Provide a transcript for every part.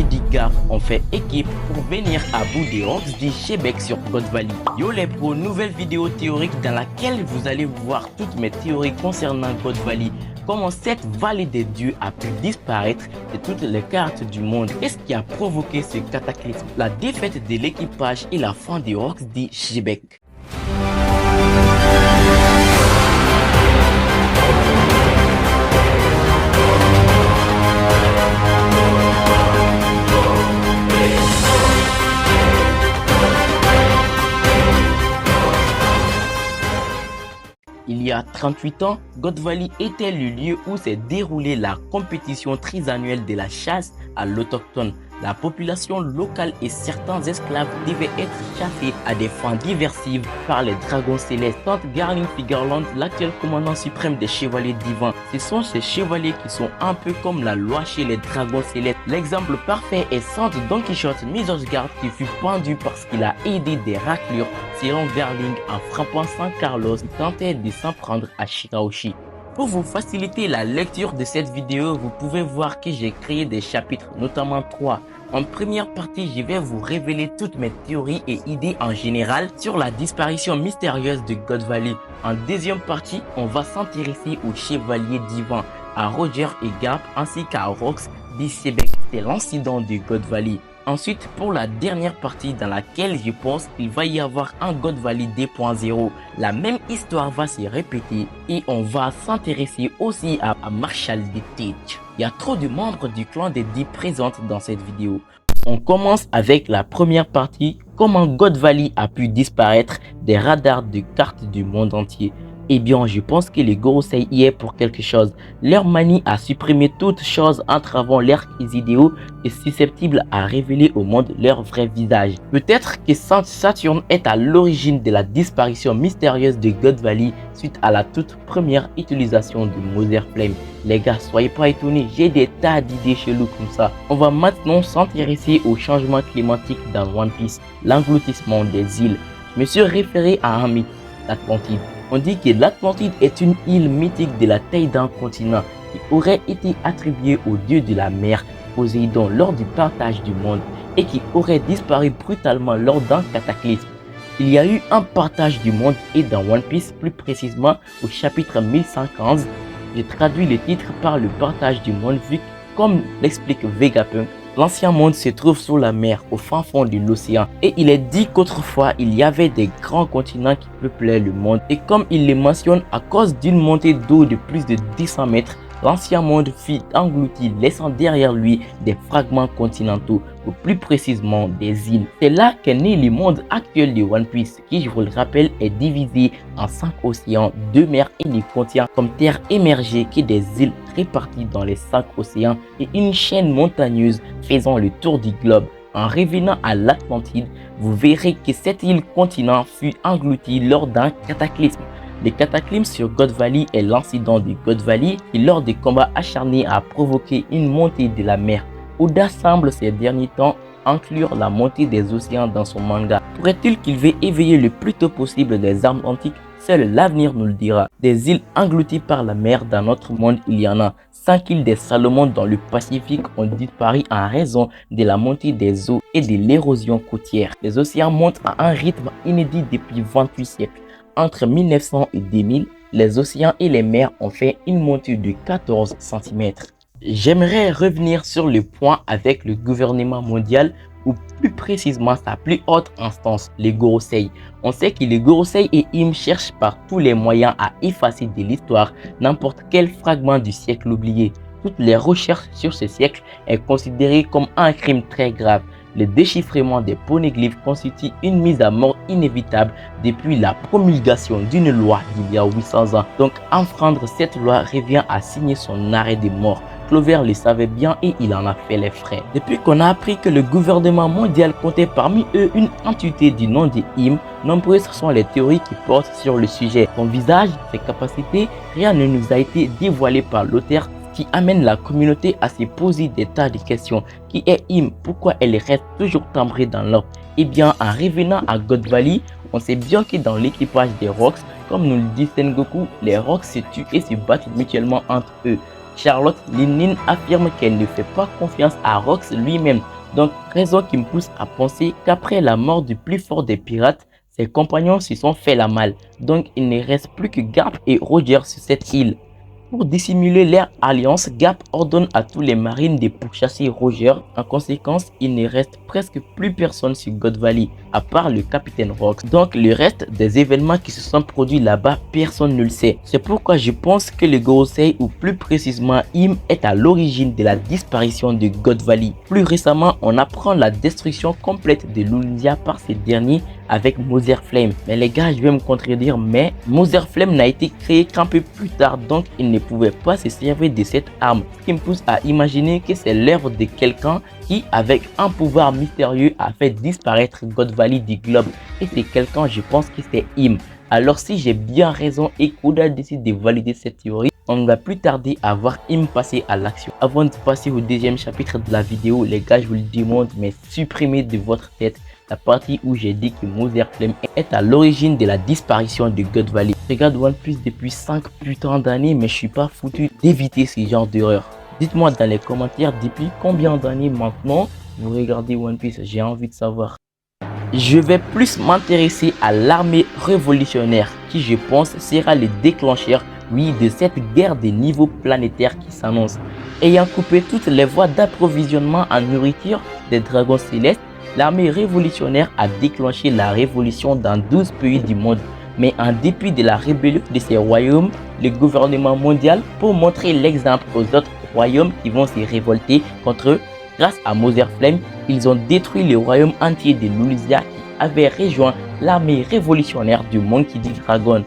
qui dit Garp ont fait équipe pour venir à bout des Rocks du Shebeck sur God Valley. Yo les pros, nouvelle vidéo théorique dans laquelle vous allez voir toutes mes théories concernant God Valley. Comment cette vallée des dieux a pu disparaître de toutes les cartes du monde. Qu'est-ce qui a provoqué ce cataclysme? La défaite de l'équipage et la fin des Rocks du Shebeck. Il y a 38 ans, God Valley était le lieu où s'est déroulée la compétition trisannuelle de la chasse à l'autochtone. La population locale et certains esclaves devaient être chassés à des fins diversives par les dragons célestes. Sainte Garling Figarland, l'actuel commandant suprême des chevaliers divins. Ce sont ces chevaliers qui sont un peu comme la loi chez les dragons célestes. L'exemple parfait est Sainte Don Quichotte Misosgard qui fut pendu parce qu'il a aidé des raclures selon Garling en frappant San Carlos qui tentait de s'en prendre à Shiraoshi. Pour vous faciliter la lecture de cette vidéo, vous pouvez voir que j'ai créé des chapitres, notamment 3. En première partie, je vais vous révéler toutes mes théories et idées en général sur la disparition mystérieuse de God Valley. En deuxième partie, on va s'intéresser aux chevaliers divins, à Roger et Garp ainsi qu'à Rocks du Shebeck. C'est l'incident de God Valley. Ensuite, pour la dernière partie dans laquelle je pense qu'il va y avoir un God Valley 2.0, la même histoire va se répéter et on va s'intéresser aussi à Marshall de Teach. Il y a trop de membres du clan des 10 présents dans cette vidéo. On commence avec la première partie, comment God Valley a pu disparaître des radars de cartes du monde entier. Eh bien, je pense que les Gorosei y est pour quelque chose. Leur manie à supprimer toute chose entravant leurs idéaux est susceptible à révéler au monde leur vrai visage. Peut-être que Sainte Saturne est à l'origine de la disparition mystérieuse de God Valley suite à la toute première utilisation de Mother Flame. Les gars, soyez pas étonnés, j'ai des tas d'idées chelous comme ça. On va maintenant s'intéresser au changement climatique dans One Piece, l'engloutissement des îles. Je me suis référé à un mythe, l'Atlantide. On dit que l'Atlantide est une île mythique de la taille d'un continent qui aurait été attribuée au dieu de la mer, Poséidon, lors du partage du monde et qui aurait disparu brutalement lors d'un cataclysme. Il y a eu un partage du monde et dans One Piece, plus précisément au chapitre 1115, j'ai traduit le titre par le partage du monde vu que, comme l'explique Vegapunk, l'ancien monde se trouve sous la mer, au fin fond de l'océan. Et il est dit qu'autrefois, il y avait des grands continents qui peuplaient le monde. Et comme il le mentionne, à cause d'une montée d'eau de plus de 200 mètres, l'ancien monde fut englouti, laissant derrière lui des fragments continentaux, ou plus précisément des îles. C'est là qu'est né le monde actuel de One Piece, qui, je vous le rappelle, est divisé en 5 océans, 2 mers et ne contient comme terre émergée que des îles réparties dans les 5 océans et une chaîne montagneuse faisant le tour du globe. En revenant à l'Atlantide, vous verrez que cette île continent fut engloutie lors d'un cataclysme. Le cataclysme sur God Valley est l'incident de God Valley qui, lors des combats acharnés, a provoqué une montée de la mer. Oda semble ces derniers temps inclure la montée des océans dans son manga. Pourrait-il qu'il veut éveiller le plus tôt possible des armes antiques? Seul l'avenir nous le dira. Des îles englouties par la mer dans notre monde, il y en a. 5 îles des Salomon dans le Pacifique ont disparu en raison de la montée des eaux et de l'érosion côtière. Les océans montent à un rythme inédit depuis 28 siècles. Entre 1900 et 2000, les océans et les mers ont fait une montée de 14 cm. J'aimerais revenir sur le point avec le gouvernement mondial ou plus précisément sa plus haute instance, les Gorosei. On sait que les Gorosei et Im cherchent par tous les moyens à effacer de l'histoire n'importe quel fragment du siècle oublié. Toutes les recherches sur ce siècle est considéré comme un crime très grave. Le déchiffrement des poneglyphes constitue une mise à mort inévitable depuis la promulgation d'une loi d'il y a 800 ans. Donc enfreindre cette loi revient à signer son arrêt de mort. Clover le savait bien et il en a fait les frais. Depuis qu'on a appris que le gouvernement mondial comptait parmi eux une entité du nom de Im, nombreuses sont les théories qui portent sur le sujet. Son visage, ses capacités, rien ne nous a été dévoilé par l'auteur, qui amène la communauté à se poser des tas de questions. Qui est Im? Pourquoi elle reste toujours timbrée dans l'ordre? Eh bien, en revenant à God Valley, on sait bien que dans l'équipage des Rocks, comme nous le dit Sengoku, les Rocks se tuent et se battent mutuellement entre eux. Charlotte Linlin affirme qu'elle ne fait pas confiance à Rox lui-même. Donc, raison qui me pousse à penser qu'après la mort du plus fort des pirates, ses compagnons se sont fait la malle. Donc, il ne reste plus que Garp et Roger sur cette île. Pour dissimuler leur alliance, Garp ordonne à tous les marines de pourchasser Roger. En conséquence, il ne reste presque plus personne sur God Valley, à part le capitaine Rox. Donc le reste des événements qui se sont produits là-bas, personne ne le sait. C'est pourquoi je pense que le Gorosei, ou plus précisément Im, est à l'origine de la disparition de God Valley. Plus récemment, on apprend la destruction complète de Lulindia par ces derniers avec Mother Flame. Mais les gars, je vais me contredire, mais Mother Flame n'a été créé qu'un peu plus tard, donc il ne pouvait pas se servir de cette arme. Ce qui me pousse à imaginer que c'est l'œuvre de quelqu'un qui, avec un pouvoir mystérieux, a fait disparaître God Valley du globe. Et c'est quelqu'un, je pense que c'est Im. Alors si j'ai bien raison et Koda décide de valider cette théorie, on ne va plus tarder à voir Im passer à l'action. Avant de passer au deuxième chapitre de la vidéo, les gars, je vous le demande, mais supprimez de votre tête la partie où j'ai dit que Mother Flame est à l'origine de la disparition de God Valley. Je regarde One Piece depuis 5 putains d'années, mais je suis pas foutu d'éviter ce genre d'erreur. Dites-moi dans les commentaires depuis combien d'années maintenant vous regardez One Piece, j'ai envie de savoir. Je vais plus m'intéresser à l'armée révolutionnaire qui, je pense, sera le déclencheur, oui, de cette guerre des niveaux planétaires qui s'annonce. Ayant coupé toutes les voies d'approvisionnement en nourriture des dragons célestes, l'armée révolutionnaire a déclenché la révolution dans 12 pays du monde. Mais en dépit de la rébellion de ces royaumes, le gouvernement mondial, pour montrer l'exemple aux autres royaumes qui vont se révolter contre eux, grâce à Mother Flame, ils ont détruit le royaume entier de Lulindia qui avait rejoint l'armée révolutionnaire du Monkey D. Dragon.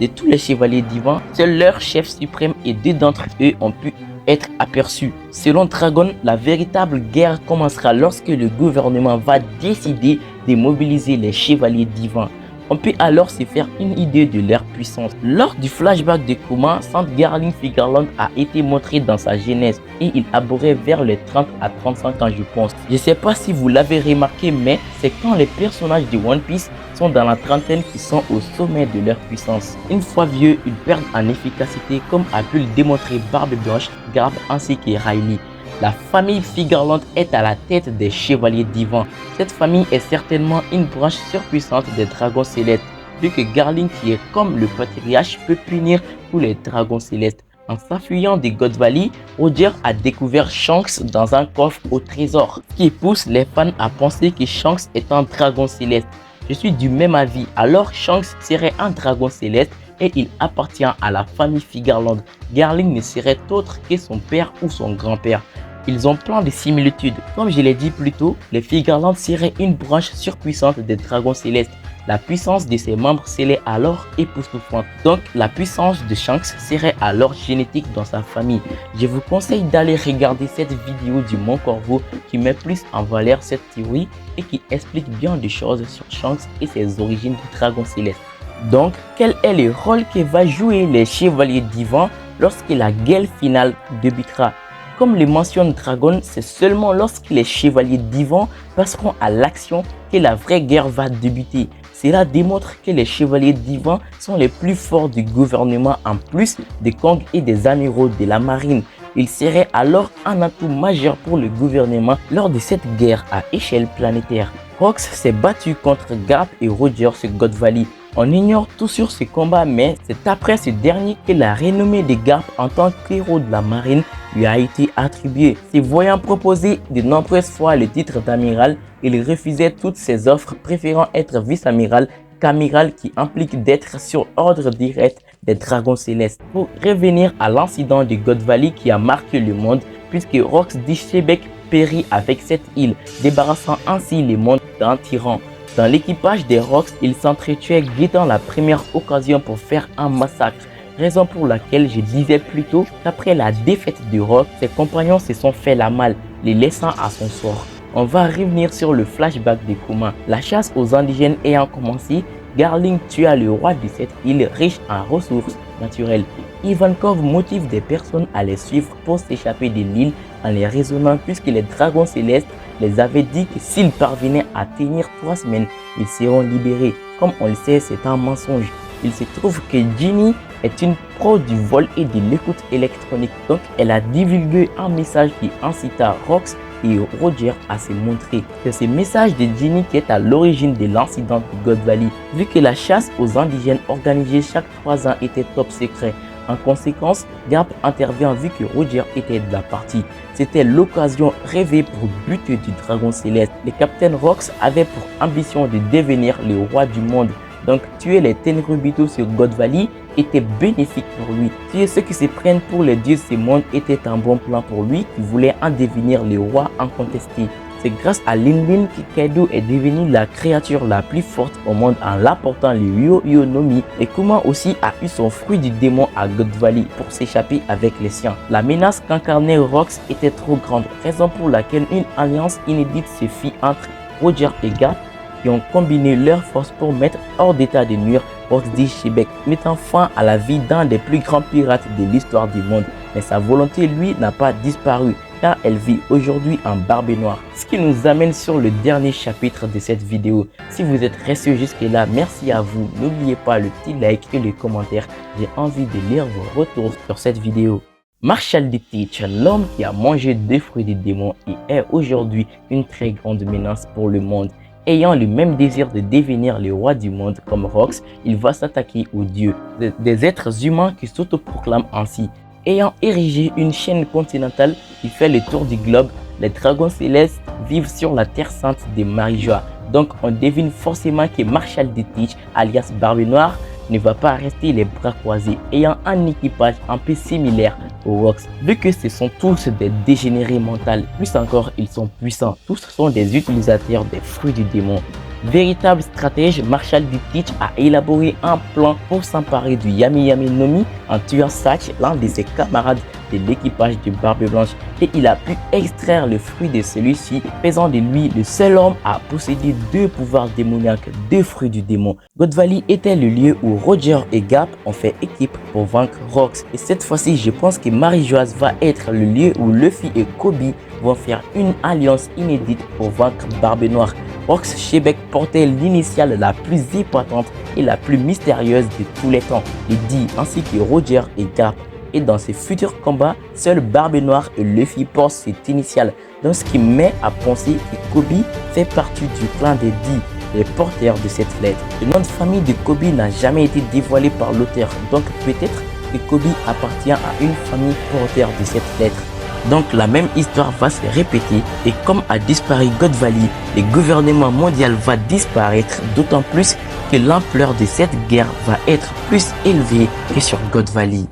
De tous les chevaliers divins, seul leur chef suprême et deux d'entre eux ont pu être aperçus. Selon Dragon, la véritable guerre commencera lorsque le gouvernement va décider de mobiliser les chevaliers divins. On peut alors se faire une idée de leur puissance. Lors du flashback de Kuma, Saint Garling Figarland a été montré dans sa jeunesse et il abourait vers les 30 à 35 ans, je pense. Je sais pas si vous l'avez remarqué, mais c'est quand les personnages de One Piece sont dans la trentaine qui sont au sommet de leur puissance. Une fois vieux, ils perdent en efficacité comme a pu le démontrer Barbe Blanche, Garp ainsi que Riley. La famille Figarland est à la tête des chevaliers divins. Cette famille est certainement une branche surpuissante des dragons célestes, vu que Garling, qui est comme le patriarche, peut punir tous les dragons célestes. En s'affuyant de God Valley, Roger a découvert Shanks dans un coffre au trésor, ce qui pousse les fans à penser que Shanks est un dragon céleste. Je suis du même avis, alors Shanks serait un dragon céleste et il appartient à la famille Figarland. Garling ne serait autre que son père ou son grand-père. Ils ont plein de similitudes. Comme je l'ai dit plus tôt, les Figarland seraient une branche surpuissante des dragons célestes. La puissance de ses membres serait alors époustouflante. Donc la puissance de Shanks serait alors génétique dans sa famille. Je vous conseille d'aller regarder cette vidéo du Mont Corvo qui met plus en valeur cette théorie et qui explique bien des choses sur Shanks et ses origines du dragon céleste. Donc, quel est le rôle que va jouer les chevaliers divins lorsque la guerre finale débutera? Comme le mentionne Dragon, c'est seulement lorsque les chevaliers divins passeront à l'action que la vraie guerre va débuter. Cela démontre que les chevaliers divins sont les plus forts du gouvernement en plus des Kong et des amiraux de la marine. Ils seraient alors un atout majeur pour le gouvernement lors de cette guerre à échelle planétaire. Rox s'est battu contre Garp et Roger sur God Valley. On ignore tout sur ce combat, mais c'est après ce dernier que la renommée de Garp en tant qu'héros de la marine lui a été attribuée. Se voyant proposer de nombreuses fois le titre d'amiral, il refusait toutes ses offres, préférant être vice-amiral qu'amiral, qui implique d'être sur ordre direct des dragons célestes. Pour revenir à l'incident de God Valley qui a marqué le monde, puisque Rox d'Ishebek périt avec cette île, débarrassant ainsi le monde d'un tyran. Dans l'équipage des Rox, ils s'entretuaient guettant la première occasion pour faire un massacre. Raison pour laquelle je disais plus tôt qu'après la défaite de Rox, ses compagnons se sont fait la malle, les laissant à son sort. On va revenir sur le flashback de Kuma. La chasse aux indigènes ayant commencé, Garling tua le roi de cette île riche en ressources naturelles. Ivankov motive des personnes à les suivre pour s'échapper de l'île en les raisonnant, puisque les dragons célestes les avaient dit que s'ils parvenaient à tenir 3 semaines, ils seront libérés. Comme on le sait, c'est un mensonge. Il se trouve que Ginny est une pro du vol et de l'écoute électronique. Donc, elle a divulgué un message qui incita Rox et Roger à se montrer. C'est ce message de Ginny qui est à l'origine de l'incident de God Valley, vu que la chasse aux indigènes organisée chaque 3 ans était top secret. En conséquence, Garp intervient vu que Roger était de la partie. C'était l'occasion rêvée pour buter du dragon céleste. Le capitaine Rox avait pour ambition de devenir le roi du monde. Donc tuer les Tenryubito sur God Valley était bénéfique pour lui. Tuer ceux qui se prennent pour les dieux de ce monde était un bon plan pour lui qui voulait en devenir le roi incontesté. C'est grâce à Lin que Kaido est devenu la créature la plus forte au monde en l'apportant le Yo-Yo no Mi, et Kuma aussi a eu son fruit du démon à God Valley pour s'échapper avec les siens. La menace qu'incarnait Rox était trop grande, raison pour laquelle une alliance inédite se fit entre Roger et Garp qui ont combiné leurs forces pour mettre hors d'état de nuire Rox D. Shebeck, mettant fin à la vie d'un des plus grands pirates de l'histoire du monde. Mais sa volonté, lui, n'a pas disparu, car elle vit aujourd'hui en Barbe Noire. Ce qui nous amène sur le dernier chapitre de cette vidéo. Si vous êtes resté jusque là, merci à vous. N'oubliez pas le petit like et les commentaires. J'ai envie de lire vos retours sur cette vidéo. Marshall D. Teach, l'homme qui a mangé 2 fruits du démon et est aujourd'hui une très grande menace pour le monde. Ayant le même désir de devenir le roi du monde comme Rox, il va s'attaquer aux dieux, des êtres humains qui s'autoproclament ainsi. Ayant érigé une chaîne continentale qui fait le tour du globe, les dragons célestes vivent sur la terre sainte de Marijois. Donc on devine forcément que Marshall D. Teach, alias Barbe Noire, ne va pas rester les bras croisés, ayant un équipage un peu similaire aux Rox. Vu que ce sont tous des dégénérés mentaux, plus encore ils sont puissants, tous sont des utilisateurs des fruits du démon. Véritable stratège, Marshall D. Teach a élaboré un plan pour s'emparer du Yami Yami no Mi en tuant Satch, l'un de ses camarades de l'équipage de Barbe Blanche, et il a pu extraire le fruit de celui-ci, faisant de lui le seul homme à posséder 2 pouvoirs démoniaques, 2 fruits du démon. God Valley était le lieu où Roger et Garp ont fait équipe pour vaincre Rox, et cette fois-ci je pense que Marijoise va être le lieu où Luffy et Kobe vont faire une alliance inédite pour vaincre Barbe Noire. Rox Shebeck portait l'initiale la plus épatante et la plus mystérieuse de tous les temps, les D ainsi que Roger et Garp. Et dans ses futurs combats, seul Barbe Noire et Luffy portent cette initiale, donc ce qui met à penser que Kobe fait partie du clan des D, les porteurs de cette lettre. Le nom de famille de Kobe n'a jamais été dévoilé par l'auteur, donc peut-être que Kobe appartient à une famille porteur de cette lettre. Donc la même histoire va se répéter, et comme a disparu God Valley, le gouvernement mondial va disparaître, d'autant plus que l'ampleur de cette guerre va être plus élevée que sur God Valley.